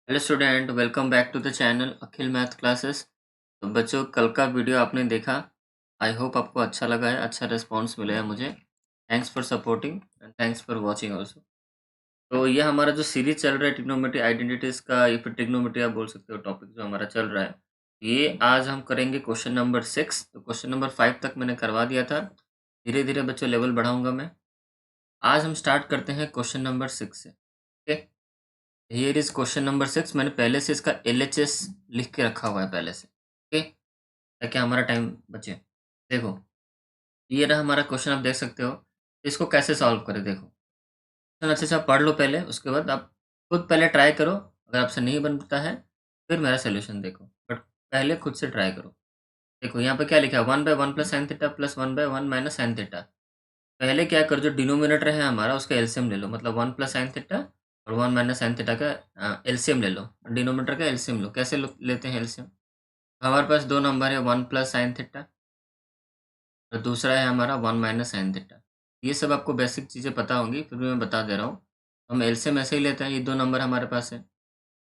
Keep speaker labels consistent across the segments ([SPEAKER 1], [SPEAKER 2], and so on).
[SPEAKER 1] Hello student, welcome back to the channel Akhil math classes. तो बच्चों, कल का वीडियो आपने देखा। आई होप आपको अच्छा लगा है, अच्छा रिस्पांस मिला है मुझे। Thanks for supporting and thanks for watching also. तो ये हमारा जो सीरीज चल रहा है ट्रिग्नोमेट्री आइडेंटिटीज का, या फिर ट्रिग्नोमेट्री आप बोल सकते हो, टॉपिक जो हमारा चल रहा है, ये आज हम करेंगे क्वेश्चन नंबर 6। तो क्वेश्चन नंबर 5 तक मैंने करवा दिया था। धीरे धीरे बच्चों लेवल बढ़ाऊंगा मैं। आज हम स्टार्ट करते हैं क्वेश्चन नंबर 6 से। Okay, here is question number 6। मैंने पहले से इसका LHS लिख के रखा हुआ है पहले से। ओके, ताकि हमारा टाइम बचे। देखो, ये रहा हमारा क्वेश्चन, आप देख सकते हो। इसको कैसे सॉल्व करें, देखो। क्वेश्चन अच्छे से आप पढ़ लो पहले, उसके बाद आप खुद पहले ट्राई करो। अगर आपसे नहीं बनता है फिर मेरा सोल्यूशन देखो, बट पहले खुद से ट्राई करो। देखो यहाँ पे क्या लिखा है, 1/1 plus sine theta plus 1/1 minus sine theta. पहले क्या करो, जो डिनोमिनेटर है हमारा उसका एलसीएम ले लो, मतलब 1 प्लस साइन थीटा और 1 माइनस साइन थीटा का एलसीएम ले लो। डिनोमिनेटर का एलसीएम लो। कैसे लेते हैं एलसीएम? हमारे पास दो नंबर है, 1 प्लस साइन थीटा और दूसरा है हमारा 1 माइनस साइन थीटा। ये सब आपको बेसिक चीज़ें पता होंगी, फिर भी मैं बता दे रहा हूँ। हम एलसीएम ऐसे ही लेते हैं, ये दो नंबर हमारे पास है।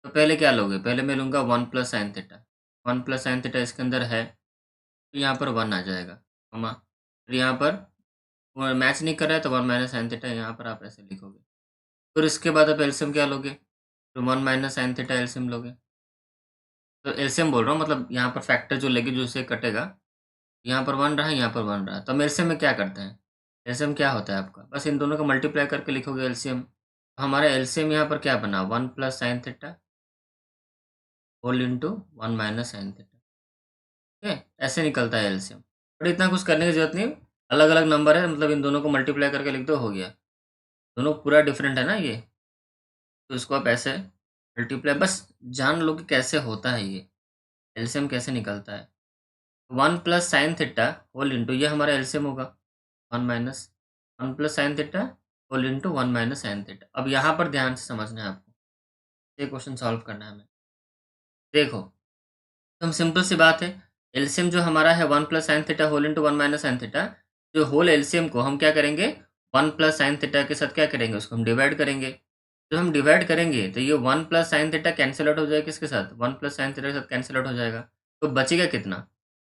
[SPEAKER 1] तो पहले क्या लोगे, पहले मैं लूँगा 1 plus sine theta. 1 plus sine theta इसके अंदर है, तो यहाँ पर 1 आ जाएगा, कमा। फिर यहाँ पर मैच नहीं कर रहा है तो 1 माइनस साइन थीटा यहाँ पर आप ऐसे लिखोगे। फिर इसके बाद आप एलसीएम क्या लोगे, तो 1 माइनस साइन थीटा एलसीएम लोगे। तो एलसीएम बोल रहा हूँ, मतलब यहाँ पर फैक्टर जो लेगे, जो इसे कटेगा, यहाँ पर 1 रहा, यहाँ पर 1 रहा। तो हम एलसीएम में क्या करते हैं, एलसीएम क्या होता है आपका, बस इन दोनों को मल्टीप्लाई करके लिखोगे एलसीएम। हमारा एलसीएम यहाँ पर क्या बना, 1 plus sine theta whole into 1 minus sine theta. ठीक है, ऐसे निकलता है एलसीएम। बट इतना कुछ करने की जरूरत नहीं, अलग अलग नंबर है, मतलब इन दोनों को मल्टीप्लाई करके लिख दो, हो गया। दोनों पूरा डिफरेंट है ना ये, तो इसको आप ऐसे मल्टीप्लाई, बस जान लो कि कैसे होता है ये, एलसीएम कैसे निकलता है। 1 plus sine theta whole into, ये हमारा एलसीएम होगा, 1 plus sine theta whole into 1 minus sine theta. अब यहाँ पर ध्यान से समझना है आपको, ये क्वेश्चन सॉल्व करना है हमें। देखो, एकदम सिंपल सी बात है। एलसीएम जो हमारा है 1 plus sine theta whole into 1 minus sine theta, जो होल एलसीएम को हम क्या करेंगे, 1 प्लस साइन थीटा के साथ क्या करेंगे, उसको हम डिवाइड करेंगे। जब हम डिवाइड करेंगे तो ये 1 plus sine theta cancel out हो जाएगा, किसके साथ, 1 प्लस साइन थीटा के साथ कैंसिल आउट हो जाएगा। तो बचेगा कितना,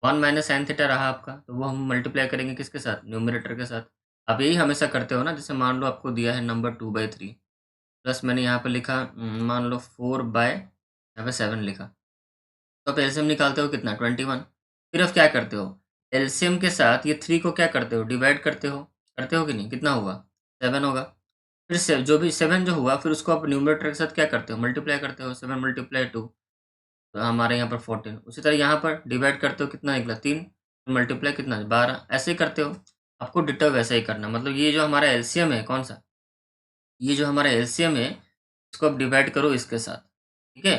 [SPEAKER 1] 1 माइनस साइन थीटा रहा आपका, तो वो हम मल्टीप्लाई करेंगे किसके साथ, न्यूमरेटर के साथ। आप यही हमेशा करते हो ना, जैसे मान लो आपको दिया है नंबर 2/3 प्लस मैंने यहाँ पे लिखा मान लो 4/7 लिखा। तो आप एलसीएम निकालते हो कितना, 21। फिर आप क्या करते हो, एलसीएम के साथ ये 3 को क्या करते हो, डिवाइड करते हो कि नहीं, कितना होगा, 7 होगा। फिर से जो भी 7 जो हुआ, फिर उसको आप न्यूमरेटर के साथ क्या करते हो, मल्टीप्लाई करते हो, 7 मल्टीप्लाई 2, तो हमारे यहाँ पर 14। उसी तरह यहाँ पर डिवाइड करते हो, कितना निकला, 3, मल्टीप्लाई कितना, 12। ऐसे ही करते हो। आपको डिटो वैसा ही करना, मतलब ये जो हमारा एलसीएम है, कौन सा, ये जो हमारा एलसीएम है, इसको आप डिवाइड करो इसके साथ। ठीक है,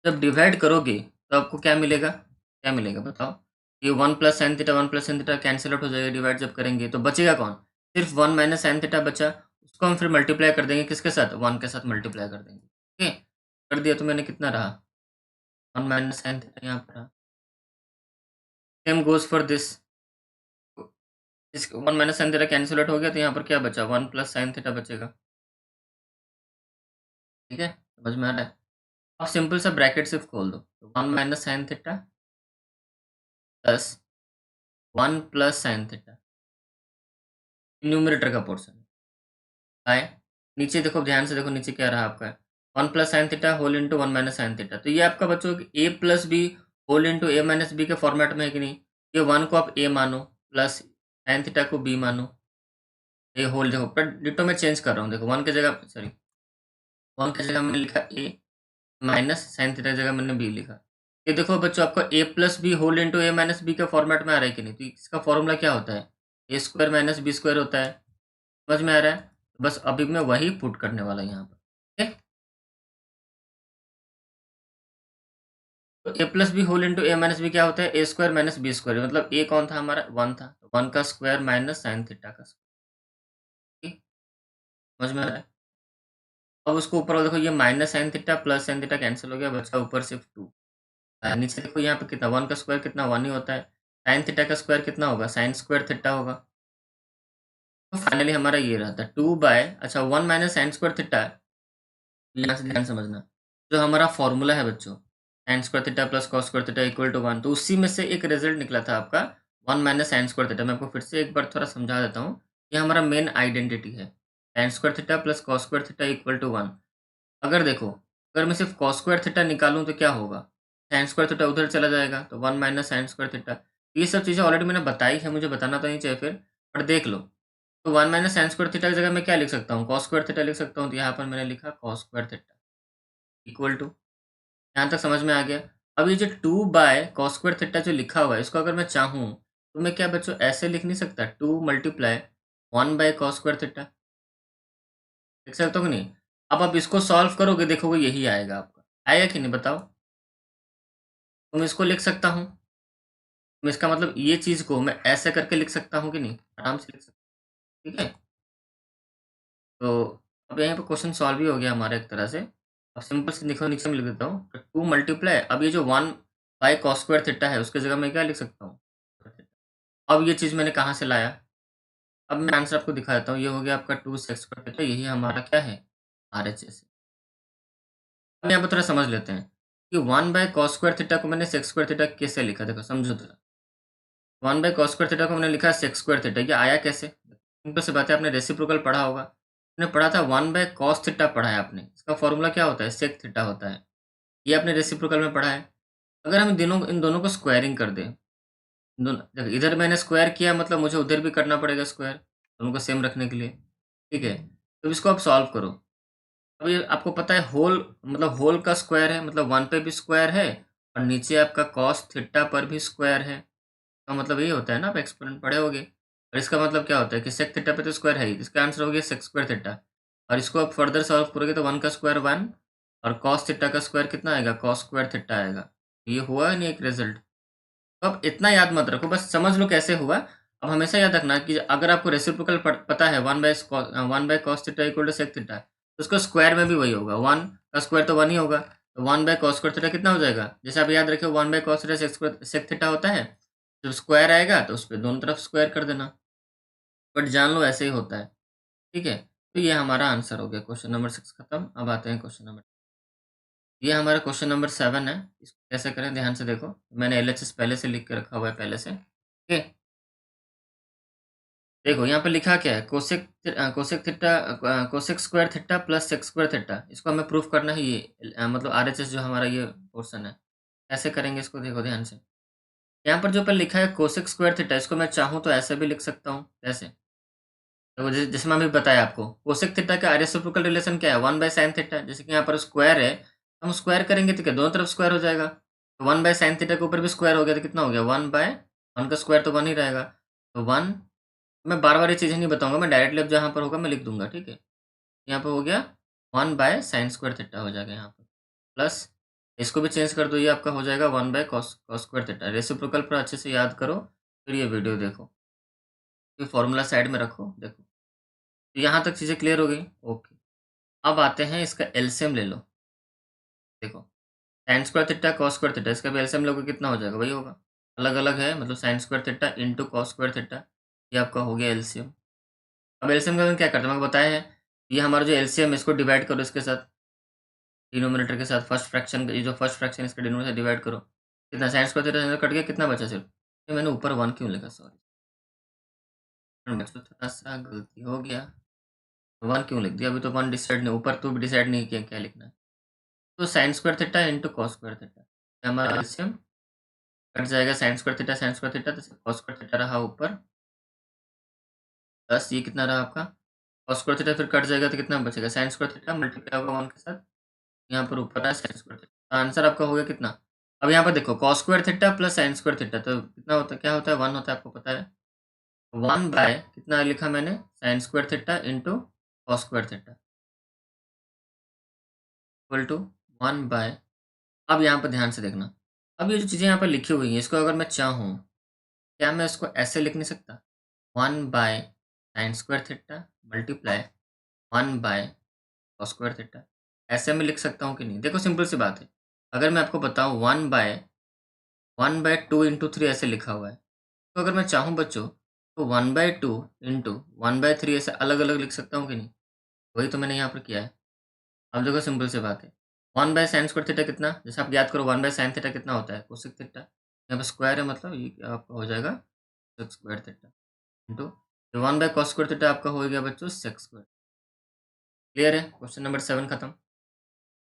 [SPEAKER 1] जब डिवाइड करोगे तो आपको क्या मिलेगा, क्या मिलेगा बताओ। ये 1 plus sine theta 1 plus sine theta cancel out हो जाएगा डिवाइड जब करेंगे, तो बचेगा कौन, सिर्फ 1 माइनस साइन थीटा बचा। उसको हम फिर मल्टीप्लाई कर देंगे किसके साथ, 1 के साथ मल्टीप्लाई कर देंगे। ठीक है, कर दिया तो मैंने, कितना रहा, 1 माइनस साइन थीटा यहाँ पर रहा। सेम गोज फॉर दिस, इस 1 minus sine theta cancel out हो गया, तो यहाँ पर क्या बचा, 1 प्लस साइन थीटा बचेगा। ठीक है, समझ में आ रहा है। अब सिंपल सा ब्रैकेट सिर्फ खोल दो, 1 minus sine theta plus 1 plus sine theta, numerator का पोर्शन आए। नीचे देखो, ध्यान से देखो, नीचे क्या रहा आपका, 1 plus sine theta whole into 1 minus sine theta. तो ये आपका बच्चों A plus B whole into A minus B के फॉर्मेट में है कि नहीं। ये 1 को आप ए मानो, प्लस साइन थीटा को बी मानो। ये होल देखो, पर डिटो में चेंज कर रहा हूँ, देखो 1 की जगह, सॉरी, 1 की जगह मैंने लिखा ए, माइनस साइन थीटा की जगह मैंने बी लिखा। ये देखो बच्चों, आपका ए plus B whole into A minus B के फॉर्मेट में आ रहा है कि नहीं। तो इसका फॉर्मूला क्या होता है, ए स्क्वायर माइनस बी स्क्वायर होता है। समझ में आ रहा है। बस अभी मैं वही पुट करने वाला यहाँ पर। ठीक, तो ए plus B whole into A minus B क्या होता है, ए स्क्वायर माइनस बी स्क्वायर, मतलब ए कौन था हमारा, 1 था, तो 1 का स्क्वायर माइनस साइन थीटा का स्क्वायर। ठीक, समझ में आ रहा है। अब उसको ऊपर वाला देखो, ये minus sine theta plus sine theta cancel हो गया, बचा ऊपर सिर्फ 2। नीचे देखो यहाँ पे कितना, 1 का स्क्वायर कितना, 1 ही होता है। साइन थीटा का स्क्वायर कितना होगा, साइन स्क्वायर थीटा होगा। तो फाइनली हमारा ये रहता है 2 बाय, अच्छा 1 माइनस साइन स्क्वायर थीटा, यहाँ से ध्यान समझना, जो हमारा फॉर्मूला है बच्चों, sine square theta plus cos square theta equal to 1, तो उसी में से एक रिजल्ट निकला था आपका 1 माइनस साइन स्क्वायर थीटा। मैं आपको फिर से एक बार थोड़ा समझा देता हूँ। ये हमारा मेन आइडेंटिटी है, sine square theta plus cos square theta equal to 1। अगर देखो, अगर मैं सिर्फ कॉस स्क्वायर थीटा निकालूँ तो क्या होगा, साइन स्क्वायर थीटा उधर चला जाएगा तो 1 माइनस साइन स्क्वायर थीटा। ये सब चीज़ें ऑलरेडी मैंने बताई है, मुझे बताना तो नहीं चाहिए फिर, पर देख लो। तो 1 माइनस साइन स्क्वायर थीटा की जगह मैं क्या लिख सकता हूँ, कॉस स्क्वायर थीटा लिख सकता हूँ। तो यहाँ पर मैंने लिखा cos square theta equal to, यहाँ तक समझ में आ गया। अब ये जो 2 बाय कॉस स्क्वायर थीटा जो लिखा हुआ है, इसको अगर मैं चाहूँ तो मैं क्या बच्चों ऐसे लिख नहीं सकता, 2 multiply 1 by cos square theta, लिख सकता हूँ कि नहीं। अब आप इसको सॉल्व करोगे, देखोगे यही आएगा आपका, आएगा कि नहीं बताओ। तो मैं इसको लिख सकता हूँ, तो इसका मतलब ये चीज़ को मैं ऐसे करके लिख सकता हूँ कि नहीं, आराम से लिख सकता हूँ, ठीक है। तो अब यहाँ पे क्वेश्चन सॉल्व ही हो गया हमारा एक तरह से। अब सिंपल से लिखो, नीचे में लिख देता हूँ, 2 मल्टीप्लाई, अब ये जो 1 बाय कॉस स्क्वायर थीटा है उसकी जगह मैं क्या लिख सकता हूँ। अब ये चीज़ मैंने कहाँ से लाया, अब मैं आंसर आपको दिखा देता हूँ। ये हो गया आपका 2 सेक्स स्क्वायर थीटा, यही हमारा क्या है, आरएचएस है। अब यहाँ पर थोड़ा समझ लेते हैं कि 1 बाय कॉस स्क्वायर थीटा को मैंने सेक्स स्क्वायर थीटा कैसे लिखा, देखो समझो तो। 1 बाय कॉस स्क्वायर थीटा को मैंने लिखा सेक्स स्क्वायर थीटा, ये आया कैसे, सिंपल सी बात है, आपने रेसिप्रोकल पढ़ा होगा। आपने पढ़ा था 1 बाय कॉस थीटा पढ़ा है आपने, इसका फॉर्मूला क्या होता है, सेक थीटा होता है। ये आपने रेसिप्रोकल में पढ़ा है। अगर हम इन दोनों को स्क्वायरिंग कर दें, देखो इधर मैंने स्क्वायर किया, मतलब मुझे उधर भी करना पड़ेगा स्क्वायर, दोनों को सेम रखने के लिए, ठीक है। तो इसको आप सॉल्व करो। अब ये आपको पता है होल, मतलब होल का स्क्वायर है, मतलब 1 पे भी स्क्वायर है और नीचे आपका कॉस थीटा पर भी स्क्वायर है। तो मतलब ये होता है ना, आप एक्सपोनेंट पढ़े होगे। और इसका मतलब क्या होता है कि सेक थीटा पे तो स्क्वायर है ही, इसका आंसर हो गया सेक स्क्वायर थीटा। और इसको आप फर्दर सॉल्व करोगे तो 1 का स्क्वायर 1 और कॉस थीटा का स्क्वायर कितना आएगा, कॉस स्क्वायर थीटा आएगा। ये हुआ नहीं एक रिजल्ट। तो अब इतना याद मत रखो, बस समझ लो कैसे हुआ। अब हमेशा याद रखना कि अगर आपको रेसिप्रोकल पता है, 1 by cos theta equal to sec theta, तो उसका स्क्वायर में भी वही होगा, 1 का स्क्वायर तो 1 ही होगा। तो 1 बाय कॉस स्क्वायर थीटा कितना हो जाएगा, जैसे आप याद रखे 1 by cos theta sec theta होता है। जब स्क्वायर आएगा तो उस पर दोनों तरफ स्क्वायर कर देना, बट जान लो ऐसे ही होता है, ठीक है। तो ये हमारा आंसर हो गया, क्वेश्चन नंबर 6 खत्म। अब आते हैं क्वेश्चन नंबर, ये हमारा क्वेश्चन नंबर 7 है। इसको कैसे करें ध्यान से देखो, मैंने एलएचएस पहले से लिख के रखा हुआ है पहले से, ठीक है। देखो यहाँ पे लिखा क्या है, cosec theta, cosec square theta plus sec square theta, इसको हमें प्रूफ करना है। ये मतलब आरएचएस जो हमारा ये पोर्शन है, ऐसे करेंगे इसको, देखो ध्यान से। यहाँ पर जो पर लिखा है कोसेक स्क्वायर थीटा, इसको मैं चाहूँ तो ऐसे भी लिख सकता हूँ, ऐसे। तो जैसे मैं अभी बताया आपको, कोसेक थीटा का रेसिप्रोकल रिलेशन क्या है, 1 बाय साइन थीटा। जैसे कि यहाँ पर स्क्वायर है, हम स्क्वायर करेंगे तो क्या दोनों तरफ स्क्वायर हो जाएगा। तो 1 बाय साइन थीटा के ऊपर भी स्क्वायर हो गया तो कितना हो गया, 1 का स्क्वायर तो 1 ही रहेगा। तो 1, मैं बार बार ये चीज़ें नहीं बताऊंगा, मैं डायरेक्टली अब जहाँ पर होगा मैं लिख दूंगा, ठीक है। यहाँ पर हो गया 1 बाय साइन स्क्वायर थीटा हो जाएगा यहाँ पर, प्लस इसको भी चेंज कर दो, ये आपका हो जाएगा 1 by cos square theta. Reciprocal पर अच्छे से याद करो, फिर ये वीडियो देखो, फिर फॉर्मूला साइड में रखो, देखो। तो यहाँ तक चीज़ें क्लियर हो गई, ओके। अब आते हैं इसका एलसीएम ले लो, देखो sign square theta cos square theta, इसका भी एलसीएम लोगे कितना हो जाएगा, वही होगा। अलग अलग है, मतलब sign square theta into cos square theta, ये आपका हो गया एलसीएम। अब एलसीएम का क्या करते हैं, मैंने बताया है, ये हमारा जो एलसीएम है इसको डिवाइड करो इसके साथ, डिनोमिनेटर के साथ फर्स्ट फ्रैक्शन, ये जो फर्स्ट फ्रैक्शन इसके डिनोमिनेटर से डिवाइड करो, कितना साइन स्क्वायर थीटा कट गया, कितना बचा सिर्फ। ये मैंने ऊपर 1 क्यों लिखा, सॉरी बच्चों थोड़ा सा गलती हो गया, 1 क्यों लिख दिया, अभी तो 1 डिसाइड नहीं, ऊपर तो भी डिसाइड नहीं किया क्या लिखना है। तो sign square theta into cos square theta, हमारा एलसीएम कट जाएगा, साइन स्क्वायर थीटा तो कॉस स्क्वायर थीटा रहा ऊपर, प्लस ये कितना रहा आपका कॉस स्क्वायर थीटा, फिर कट जाएगा तो कितना बचेगा, साइन स्क्वायर थीटा मल्टीप्लाई होगा 1 के साथ, यहाँ पर ऊपर है साइन स्क्वायर थीटा। आंसर आपका हो गया कितना, अब यहाँ पर देखो cos square theta plus sign square theta तो कितना होता है, क्या होता है, 1 होता है, आपको पता है। 1 बाय कितना लिखा मैंने, sine square theta into cos square theta equal to 1 by, अब यहाँ पर ध्यान से देखना, अब ये जो चीज़ें यहाँ पर लिखी हुई हैं इसको अगर मैं चाहूँ, क्या मैं इसको ऐसे लिख नहीं सकता, 1 by sine square theta multiply 1 by cos square theta, ऐसे में लिख सकता हूँ कि नहीं। देखो सिंपल सी बात है, अगर मैं आपको बताऊँ 1/2 इंटू 3 ऐसे लिखा हुआ है, तो अगर मैं चाहूँ बच्चों तो 1/2 इंटू 1/3 ऐसे अलग अलग लिख सकता हूँ कि नहीं, वही तो मैंने यहाँ पर किया है। अब देखो सिंपल सी बात है, 1 बाय साइन स्क्वायर थीटा कितना, जैसे आप याद करो 1 बाय साइन थीटा कितना होता है, कोसेक थीटा। यहाँ पे स्क्वायर है, मतलब ये आपका हो जाएगा sec square theta into 1 by cos square theta आपका हो गया बच्चों सेक स्क्वायर। क्लियर है, क्वेश्चन नंबर 7 खत्म।